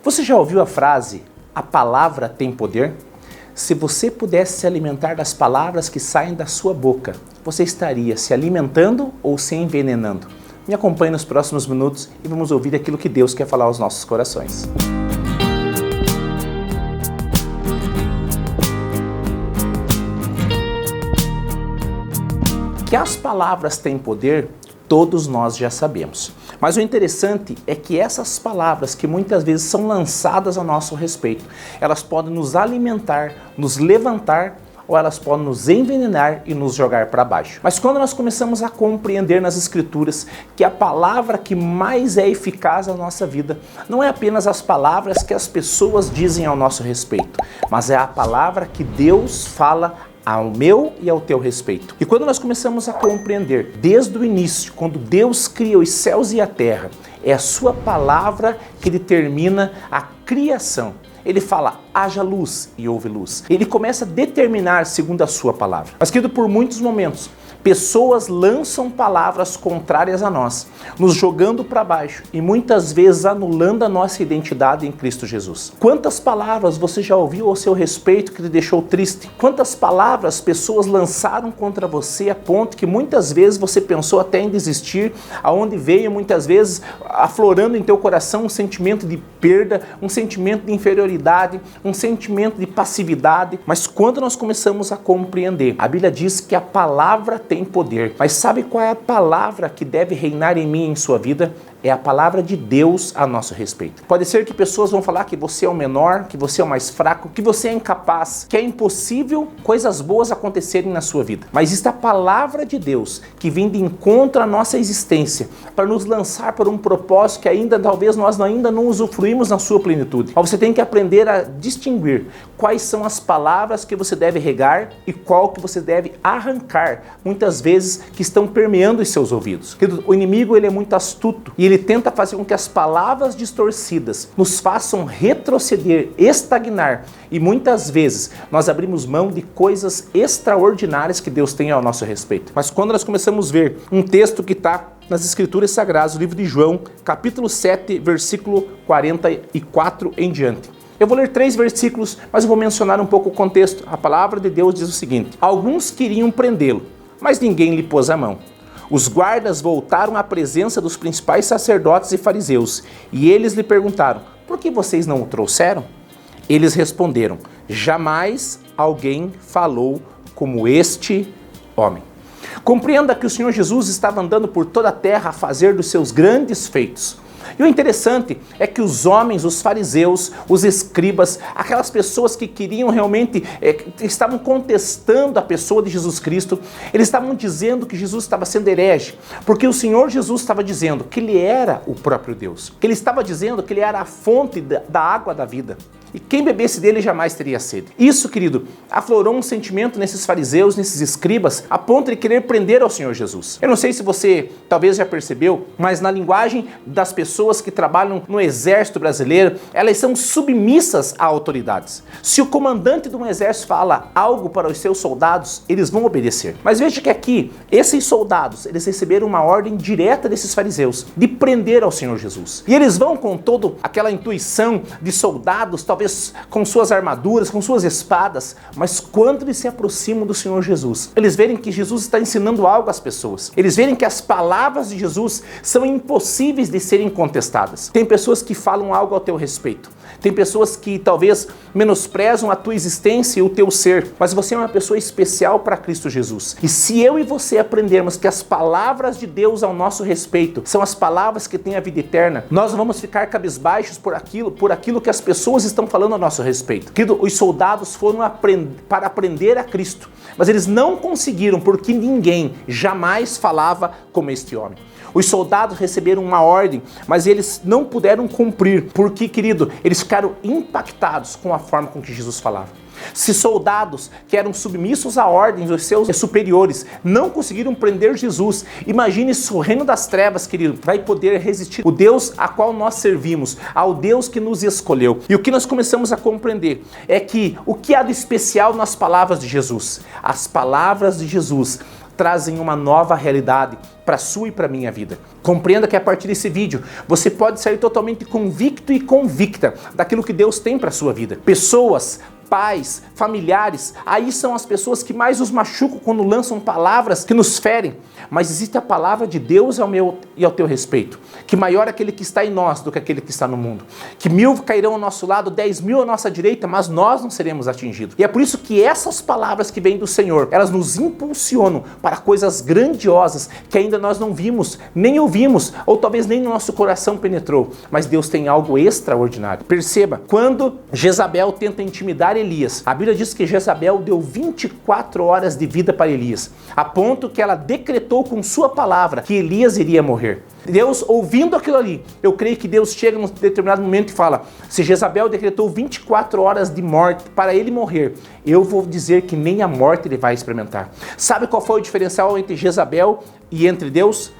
Você já ouviu a frase, a palavra tem poder? Se você pudesse se alimentar das palavras que saem da sua boca, você estaria se alimentando ou se envenenando? Me acompanhe nos próximos minutos e vamos ouvir aquilo que Deus quer falar aos nossos corações. Que as palavras têm poder, todos nós já sabemos. Mas o interessante é que essas palavras que muitas vezes são lançadas a nosso respeito, elas podem nos alimentar, nos levantar, ou elas podem nos envenenar e nos jogar para baixo. Mas quando nós começamos a compreender nas Escrituras que a palavra que mais é eficaz na nossa vida não é apenas as palavras que as pessoas dizem ao nosso respeito, mas é a palavra que Deus fala ao meu e ao teu respeito. E quando nós começamos a compreender, desde o início, quando Deus cria os céus e a terra, é a sua palavra que determina a criação. Ele fala, haja luz e houve luz. Ele começa a determinar segundo a sua palavra. Mas, querido, por muitos momentos, pessoas lançam palavras contrárias a nós, nos jogando para baixo e muitas vezes anulando a nossa identidade em Cristo Jesus. Quantas palavras você já ouviu ao seu respeito que te deixou triste? Quantas palavras pessoas lançaram contra você a ponto que muitas vezes você pensou até em desistir, aonde veio muitas vezes aflorando em teu coração um sentimento de perda, um sentimento de inferioridade, um sentimento de passividade. Mas quando nós começamos a compreender, a Bíblia diz que a palavra tem poder. Mas sabe qual é a palavra que deve reinar em mim e em sua vida? É a palavra de Deus a nosso respeito. Pode ser que pessoas vão falar que você é o menor, que você é o mais fraco, que você é incapaz, que é impossível coisas boas acontecerem na sua vida. Mas existe a palavra de Deus que vem de encontro à nossa existência para nos lançar para um propósito que ainda talvez nós ainda não usufruímos na sua plenitude. Mas você tem que aprender a distinguir quais são as palavras que você deve regar e qual que você deve arrancar, muitas vezes que estão permeando os seus ouvidos. O inimigo ele é muito astuto e ele tenta fazer com que as palavras distorcidas nos façam retroceder, estagnar e muitas vezes nós abrimos mão de coisas extraordinárias que Deus tem ao nosso respeito. Mas quando nós começamos a ver um texto que está nas Escrituras Sagradas, o livro de João, capítulo 7, versículo 44 em diante. Eu vou ler 3 versículos, mas eu vou mencionar um pouco o contexto. A palavra de Deus diz o seguinte: alguns queriam prendê-lo, mas ninguém lhe pôs a mão. Os guardas voltaram à presença dos principais sacerdotes e fariseus, e eles lhe perguntaram, por que vocês não o trouxeram? Eles responderam, jamais alguém falou como este homem. Compreenda que o Senhor Jesus estava andando por toda a terra a fazer dos seus grandes feitos. E o interessante é que os homens, os fariseus, os escribas, aquelas pessoas que queriam realmente, estavam contestando a pessoa de Jesus Cristo, eles estavam dizendo que Jesus estava sendo herege, porque o Senhor Jesus estava dizendo que Ele era o próprio Deus, que Ele estava dizendo que Ele era a fonte da água da vida. E quem bebesse dele jamais teria sede. Isso, querido, aflorou um sentimento nesses fariseus, nesses escribas, a ponto de querer prender ao Senhor Jesus. Eu não sei se você talvez já percebeu, mas na linguagem das pessoas que trabalham no exército brasileiro, elas são submissas a autoridades. Se o comandante de um exército fala algo para os seus soldados, eles vão obedecer. Mas veja que aqui, esses soldados, eles receberam uma ordem direta desses fariseus, de prender ao Senhor Jesus. E eles vão com toda aquela intuição de soldados, talvez com suas armaduras, com suas espadas, mas quando eles se aproximam do Senhor Jesus, eles verem que Jesus está ensinando algo às pessoas. Eles verem que as palavras de Jesus são impossíveis de serem contestadas. Tem pessoas que falam algo ao teu respeito. Tem pessoas que talvez menosprezam a tua existência e o teu ser, mas você é uma pessoa especial para Cristo Jesus. E se eu e você aprendermos que as palavras de Deus ao nosso respeito são as palavras que têm a vida eterna, nós não vamos ficar cabisbaixos por aquilo que as pessoas estão falando a nosso respeito. Os soldados foram para aprender a Cristo, mas eles não conseguiram porque ninguém jamais falava como este homem. Os soldados receberam uma ordem, mas eles não puderam cumprir, porque, querido, eles ficaram impactados com a forma com que Jesus falava. Se soldados que eram submissos à ordem dos seus superiores não conseguiram prender Jesus, imagine se o reino das trevas, querido, vai poder resistir o Deus a qual nós servimos, ao Deus que nos escolheu. E o que nós começamos a compreender é que o que há de especial nas palavras de Jesus? As palavras de Jesus trazem uma nova realidade para a sua e para a minha vida. Compreenda que a partir desse vídeo você pode sair totalmente convicto e convicta daquilo que Deus tem para a sua vida. Pessoas, pais, familiares, aí são as pessoas que mais nos machucam quando lançam palavras que nos ferem. Mas existe a palavra de Deus ao meu e ao teu respeito, que maior é aquele que está em nós do que aquele que está no mundo. Que 1000 cairão ao nosso lado, 10.000 à nossa direita, mas nós não seremos atingidos. E é por isso que essas palavras que vêm do Senhor, elas nos impulsionam para coisas grandiosas que ainda nós não vimos, nem ouvimos, ou talvez nem no nosso coração penetrou. Mas Deus tem algo extraordinário. Perceba, quando Jezabel tenta intimidar Elias, a Bíblia diz que Jezabel deu 24 horas de vida para Elias, a ponto que ela decretou com sua palavra que Elias iria morrer. Deus, ouvindo aquilo ali, eu creio que Deus chega num determinado momento e fala: se Jezabel decretou 24 horas de morte para ele morrer, eu vou dizer que nem a morte ele vai experimentar. Sabe qual foi o diferencial entre Jezabel e entre Deus?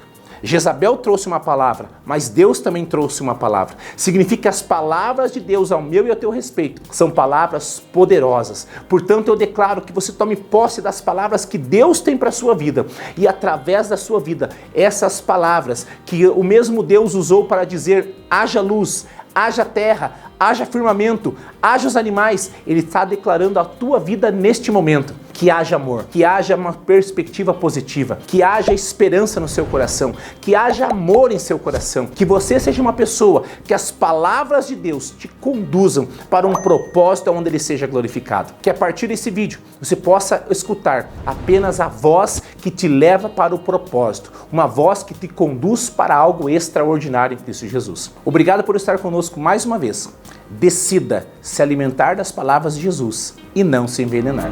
Jezabel trouxe uma palavra, mas Deus também trouxe uma palavra. Significa que as palavras de Deus ao meu e ao teu respeito são palavras poderosas. Portanto, eu declaro que você tome posse das palavras que Deus tem para a sua vida. E através da sua vida, essas palavras que o mesmo Deus usou para dizer: haja luz, haja terra, haja firmamento, haja os animais, Ele está declarando a tua vida neste momento. Que haja amor, que haja uma perspectiva positiva, que haja esperança no seu coração, que haja amor em seu coração, que você seja uma pessoa que as palavras de Deus te conduzam para um propósito onde Ele seja glorificado. Que a partir desse vídeo você possa escutar apenas a voz que te leva para o propósito, uma voz que te conduz para algo extraordinário em Cristo Jesus. Obrigado por estar conosco mais uma vez. Decida se alimentar das palavras de Jesus e não se envenenar.